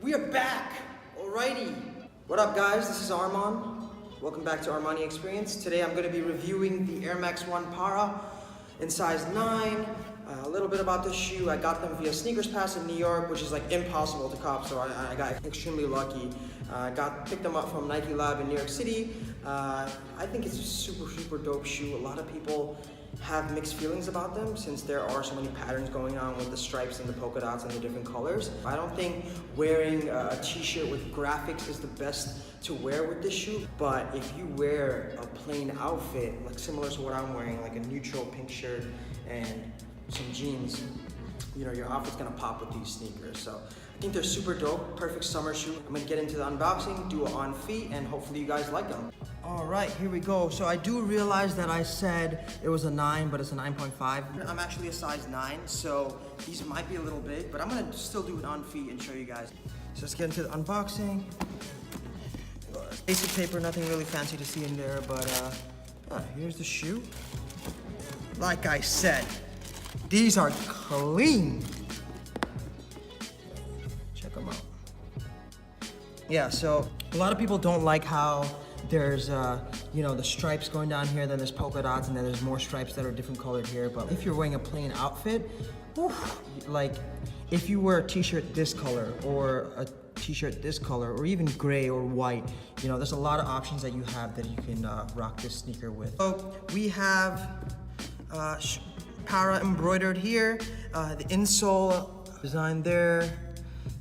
We are back! Alrighty! What up guys, this is Armand. Welcome back to Armani Experience. Today I'm going to be reviewing the Air Max 1 Parra in size 9. A little bit about this shoe. I got them via SNKRS Pass in New York, which is like impossible to cop, so I got extremely lucky. Picked them up from Nike Lab in New York City. I think it's a super dope shoe. A lot of people have mixed feelings about them since there are so many patterns going on with the stripes and the polka dots and the different colors. I don't think wearing a t-shirt with graphics is the best to wear with this shoe, but if you wear a plain outfit, like similar to what I'm wearing, like a neutral pink shirt and some jeans, you know, your outfit's gonna pop with these sneakers. So I think they're super dope, perfect summer shoe. I'm gonna get into the unboxing, do it on feet, and hopefully you guys like them. All right, here we go. So I do realize that I said it was a 9, but it's a 9.5. I'm actually a size 9, so these might be a little big, but I'm gonna still do it on feet and show you guys. So let's get into the unboxing. Basic paper, nothing really fancy to see in there, but here's the shoe. Like I said, these are clean. Check them out. Yeah, so a lot of people don't like how there's, you know, the stripes going down here, then there's polka dots, and then there's more stripes that are different colored here. But if you're wearing a plain outfit, like if you wear a t-shirt this color or a t-shirt this color or even gray or white, you know, there's a lot of options that you have that you can rock this sneaker with. So we have Parra embroidered here, the insole design there.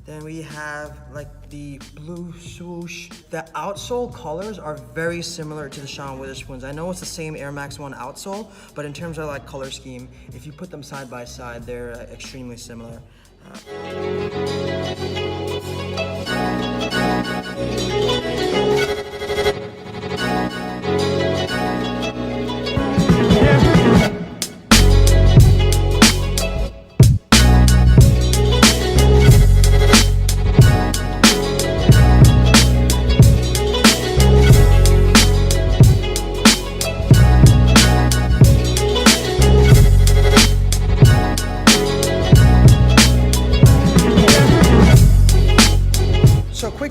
Then we have like the blue swoosh. The outsole colors are very similar to the Sean Witherspoons. I know it's the same Air Max 1 outsole, but in terms of like color scheme, if you put them side by side, they're extremely similar.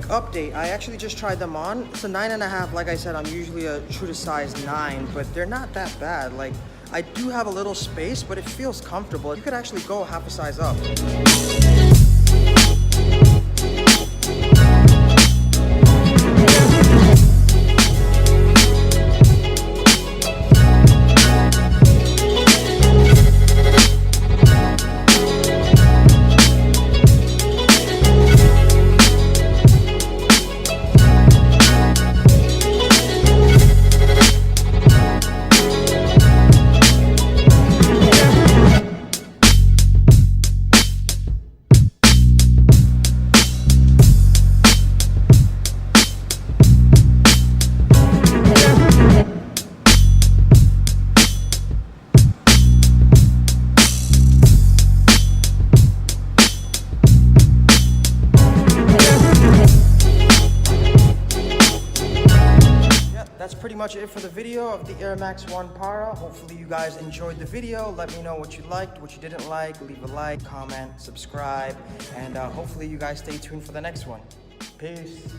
Update, I actually just tried them on. It's a 9.5. Like I said, I'm usually a true to size 9, but they're not that bad. Like, I do have a little space, but it feels comfortable. You could actually go half a size up. That's pretty much it for the video of the Air Max 1 Parra. Hopefully you guys enjoyed the video. Let me know what you liked, what you didn't like. Leave a like, comment, subscribe, and hopefully you guys stay tuned for the next one. Peace.